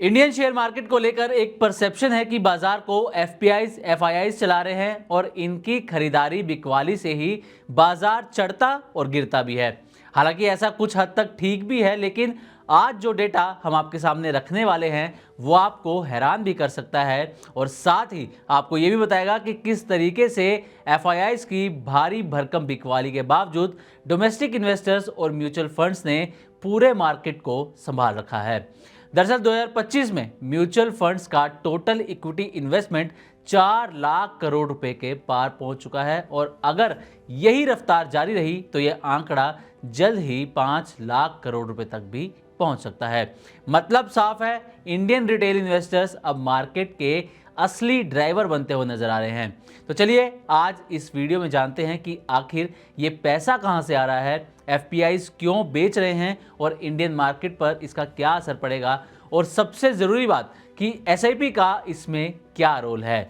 Indian share market को लेकर एक परसेप्शन है कि बाजार को एफपीआईज एफआईआईज चला रहे हैं और इनकी खरीदारी बिकवाली से ही बाजार चढ़ता और गिरता भी है। हालांकि ऐसा कुछ हद तक ठीक भी है, लेकिन आज जो डेटा हम आपके सामने रखने वाले हैं वो आपको हैरान भी कर सकता है और साथ ही आपको ये भी बताएगा कि किस तरीके से एफआईआईज की भारी भरकम बिकवाली के बावजूद डोमेस्टिक इन्वेस्टर्स और म्यूचुअल फंड्स ने पूरे मार्केट को संभाल रखा है। दरअसल 2025 में म्यूचुअल फंड्स का total equity investment 4 lakh crore रुपए के पार पहुंच चुका है और अगर यही रफ्तार जारी रही तो यह आंकड़ा जल्द ही 5 लाख करोड़ रुपए तक भी पहुंच सकता है। मतलब साफ है, इंडियन रिटेल इन्वेस्टर्स अब मार्केट के असली ड्राइवर बनते हुए नजर आ रहे हैं। तो चलिए आज इस वीडियो में जानते हैं कि आखिर ये पैसा कहां से आ रहा है, एफपीआईज क्यों बेच रहे हैं और इंडियन मार्केट पर इसका क्या असर पड़ेगा, और सबसे ज़रूरी बात कि एसआईपी का इसमें क्या रोल है।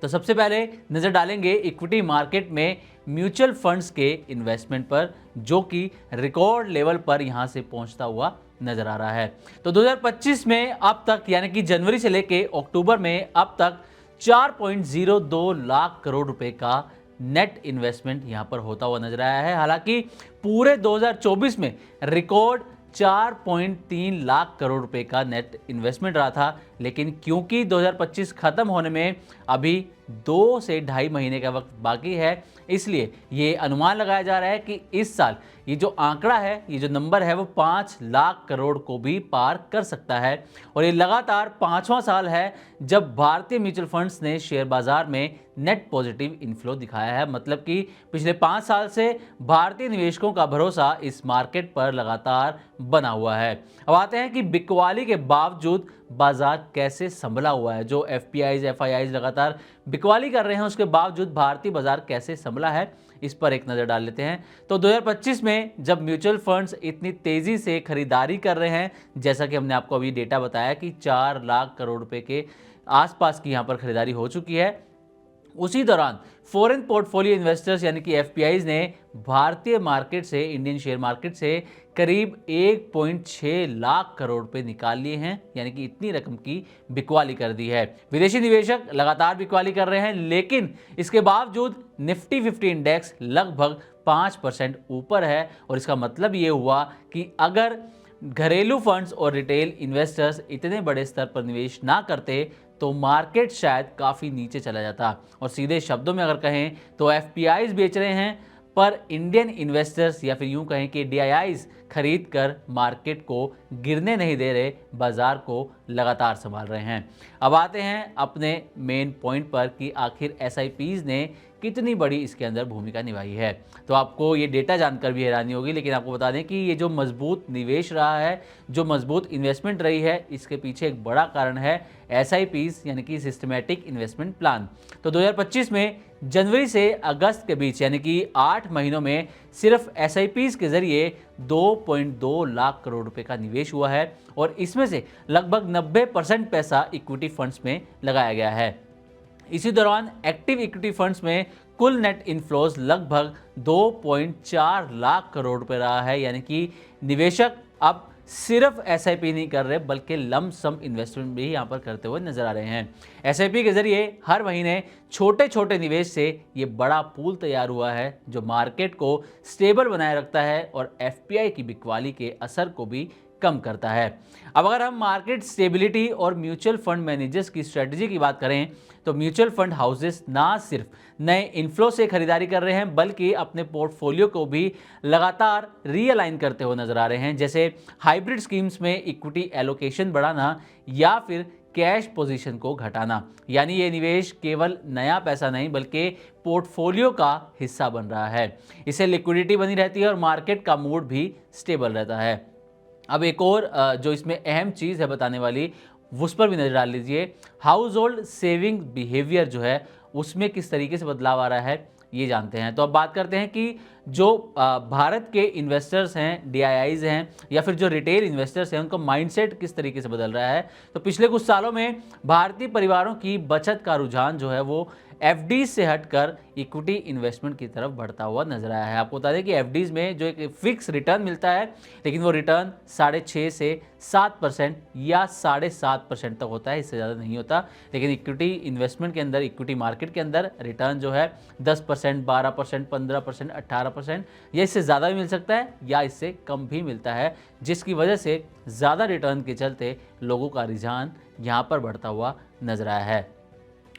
तो सबसे पहले नज़र डालेंगे इक्विटी मार्केट में म्यूचुअल फंड्स के इन्वेस्टमेंट पर, जो कि रिकॉर्ड लेवल पर यहां से पहुंचता हुआ नजर आ रहा है। तो 2025 में अब तक यानी कि जनवरी से लेके अक्टूबर में अब तक 4.02 लाख करोड़ रुपए का नेट इन्वेस्टमेंट यहां पर होता हुआ नजर आया है। हालांकि पूरे 2024 में रिकॉर्ड 4.3 लाख करोड़ रुपए का नेट इन्वेस्टमेंट रहा था, लेकिन क्योंकि 2025 खत्म होने में अभी 2 से ढाई महीने का वक्त बाकी है, इसलिए ये अनुमान लगाया जा रहा है कि इस साल ये जो आंकड़ा है, ये जो नंबर है, वो 5 लाख करोड़ को भी पार कर सकता है। और ये लगातार 5वां साल है जब भारतीय म्यूचुअल फंड्स ने शेयर बाजार में नेट पॉजिटिव इन्फ्लो दिखाया है। मतलब कि पिछले 5 साल से भारतीय निवेशकों का भरोसा इस मार्केट पर लगातार बना हुआ है। अब आते हैं कि बिकवाली के बावजूद बाजार कैसे संभला हुआ है। जो एफपीआईज एफआईआईज लगातार बिकवाली कर रहे हैं, उसके बावजूद भारतीय बाजार कैसे संभला है, इस पर एक नज़र डाल लेते हैं। तो 2025 में जब म्यूचुअल फंड्स इतनी तेज़ी से खरीदारी कर रहे हैं, जैसा कि हमने आपको अभी डेटा बताया कि 4 लाख करोड़ रुपए के आसपास की यहाँ पर खरीदारी हो चुकी है, उसी दौरान फॉरेन पोर्टफोलियो इन्वेस्टर्स यानी कि एफपीआईज ने भारतीय मार्केट से, इंडियन शेयर मार्केट से करीब 1.6 लाख करोड़ रुपए निकाल लिए हैं, यानी कि इतनी रकम की बिकवाली कर दी है। विदेशी निवेशक लगातार बिकवाली कर रहे हैं, लेकिन इसके बावजूद निफ्टी 50 इंडेक्स लगभग 5% ऊपर है। और इसका मतलब ये हुआ कि अगर घरेलू फंड्स और रिटेल इन्वेस्टर्स इतने बड़े स्तर पर निवेश ना करते तो मार्केट शायद काफ़ी नीचे चला जाता। और सीधे शब्दों में अगर कहें तो एफपीआईज बेच रहे हैं, पर इंडियन इन्वेस्टर्स या फिर यूं कहें कि डीआईआईज खरीद कर मार्केट को गिरने नहीं दे रहे, बाजार को लगातार संभाल रहे हैं। अब आते हैं अपने मेन पॉइंट पर कि आखिर एसआईपीज ने कितनी बड़ी इसके अंदर भूमिका निभाई है। तो आपको ये डेटा जानकर भी हैरानी होगी, लेकिन आपको बता दें कि ये जो मजबूत निवेश रहा है, जो मजबूत इन्वेस्टमेंट रही है, इसके पीछे एक बड़ा कारण है एसआईपीज यानी कि सिस्टमैटिक इन्वेस्टमेंट प्लान। तो 2025 में जनवरी से अगस्त के बीच यानी कि 8 महीनों में सिर्फ एसआईपीज के जरिए 2.2 लाख करोड़ रुपए का निवेश हुआ है और इसमें से लगभग 90% पैसा इक्विटी फंड्स में लगाया गया है। इसी दौरान एक्टिव इक्विटी फंड्स में कुल नेट इनफ्लोज लगभग 2.4 लाख करोड़ रुपए रहा है, यानी कि निवेशक अब सिर्फ एसआईपी नहीं कर रहे बल्कि लम सम इन्वेस्टमेंट भी यहाँ पर करते हुए नजर आ रहे हैं। एसआईपी के जरिए हर महीने छोटे छोटे निवेश से ये बड़ा पूल तैयार हुआ है जो मार्केट को स्टेबल बनाए रखता है और एफपीआई की बिकवाली के असर को भी कम करता है। अब अगर हम मार्केट स्टेबिलिटी और म्यूचुअल फंड मैनेजर्स की स्ट्रेटजी की बात करें तो म्यूचुअल फंड हाउसेस ना सिर्फ नए इन्फ्लो से खरीदारी कर रहे हैं बल्कि अपने पोर्टफोलियो को भी लगातार रीअलाइन करते हुए नजर आ रहे हैं, जैसे हाइब्रिड स्कीम्स में इक्विटी एलोकेशन बढ़ाना या फिर कैश पोजीशन को घटाना। यानी ये निवेश केवल नया पैसा नहीं बल्कि पोर्टफोलियो का हिस्सा बन रहा है। इससे लिक्विडिटी बनी रहती है और मार्केट का मूड भी स्टेबल रहता है। अब एक और जो इसमें अहम चीज़ है बताने वाली, उस पर भी नज़र डाल लीजिए। हाउस होल्ड सेविंग बिहेवियर जो है उसमें किस तरीके से बदलाव आ रहा है, ये जानते हैं। तो अब बात करते हैं कि जो भारत के इन्वेस्टर्स हैं, डीआईआईज हैं या फिर जो रिटेल इन्वेस्टर्स हैं, उनका माइंडसेट किस तरीके से बदल रहा है। तो पिछले कुछ सालों में भारतीय परिवारों की बचत का रुझान जो है वो एफडीज से हटकर इक्विटी इन्वेस्टमेंट की तरफ बढ़ता हुआ नजर आया है। आपको बता दें कि एफडीज में जो एक फिक्स रिटर्न मिलता है, लेकिन वो रिटर्न 6.5 से 7% या 7.5% तक होता है, इससे ज़्यादा नहीं होता। लेकिन इक्विटी इन्वेस्टमेंट के अंदर, इक्विटी मार्केट के अंदर रिटर्न जो है 10%, 12%, 15%, 18% या इससे ज़्यादा भी मिल सकता है या इससे कम भी मिलता है, जिसकी वजह से ज़्यादा रिटर्न के चलते लोगों का रुझान यहाँ पर बढ़ता हुआ नजर आया है।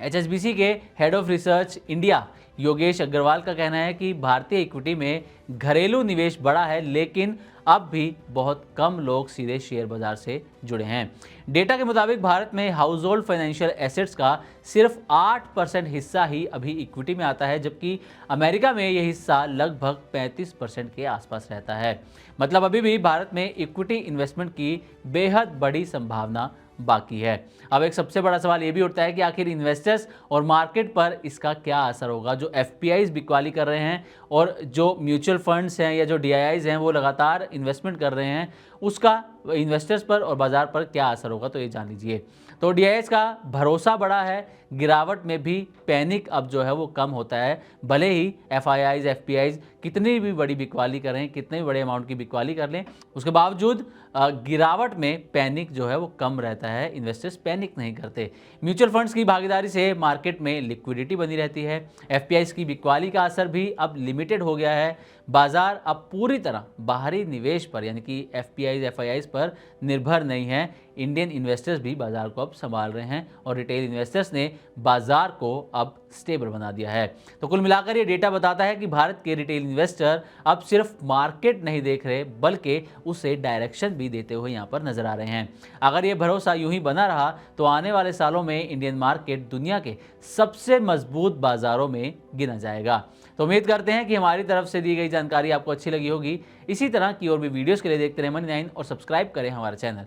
HSBC के head of research India Yogesh Agarwal का कहना है कि भारतीय इक्विटी में घरेलू निवेश बढ़ा है, लेकिन अब भी बहुत कम लोग सीधे शेयर बाजार से जुड़े हैं। डेटा के मुताबिक भारत में हाउस होल्ड फाइनेंशियल एसेट्स का सिर्फ 8% हिस्सा ही अभी इक्विटी में आता है, जबकि अमेरिका में यह हिस्सा लगभग 35% के आसपास रहता है। मतलब अभी भी भारत में इक्विटी इन्वेस्टमेंट की बेहद बड़ी संभावना बाकी है। अब एक सबसे बड़ा सवाल ये भी उठता है कि आखिर इन्वेस्टर्स और मार्केट पर इसका क्या असर होगा। जो एफपीआईज बिकवाली कर रहे हैं और जो म्यूचुअल फंड्स हैं या जो डीआईआईज हैं वो लगातार इन्वेस्टमेंट कर रहे हैं, उसका इन्वेस्टर्स पर और बाजार पर क्या असर होगा, तो ये जान लीजिए। तो डीआईआईज का भरोसा बढ़ा है, गिरावट में भी पैनिक अब जो है वो कम होता है। भले ही एफआईआईज, एफपीआईज कितनी भी बड़ी बिकवाली करें, कितने भी बड़े अमाउंट की बिकवाली कर लें, उसके बावजूद गिरावट में पैनिक जो है वो कम रहता है। इन्वेस्टर्स पैनिक नहीं करते। म्यूचुअल फंड्स की भागीदारी से मार्केट में लिक्विडिटी बनी रहती है। एफपीआईज की बिकवाली का असर भी अब लिमिटेड हो गया है। बाजार अब पूरी तरह बाहरी निवेश पर यानी कि एफपीआईज, एफआईआईज पर निर्भर नहीं है। इंडियन इन्वेस्टर्स भी बाजार को अब संभाल रहे हैं और रिटेल इन्वेस्टर्स ने बाजार को अब स्टेबल बना दिया है। तो कुल मिलाकर ये डेटा बताता है कि भारत के रिटेल इन्वेस्टर अब सिर्फ मार्केट नहीं देख रहे, बल्कि उसे डायरेक्शन भी देते हुए यहाँ पर नजर आ रहे हैं। अगर ये भरोसा यूं ही बना रहा तो आने वाले सालों में इंडियन मार्केट दुनिया के सबसे मजबूत बाजारों में गिना जाएगा। तो उम्मीद करते हैं कि हमारी तरफ से दी गई जानकारी आपको अच्छी लगी होगी। इसी तरह की और भी वीडियोस के लिए देखते रहे मनी 9 और सब्सक्राइब करें हमारा चैनल।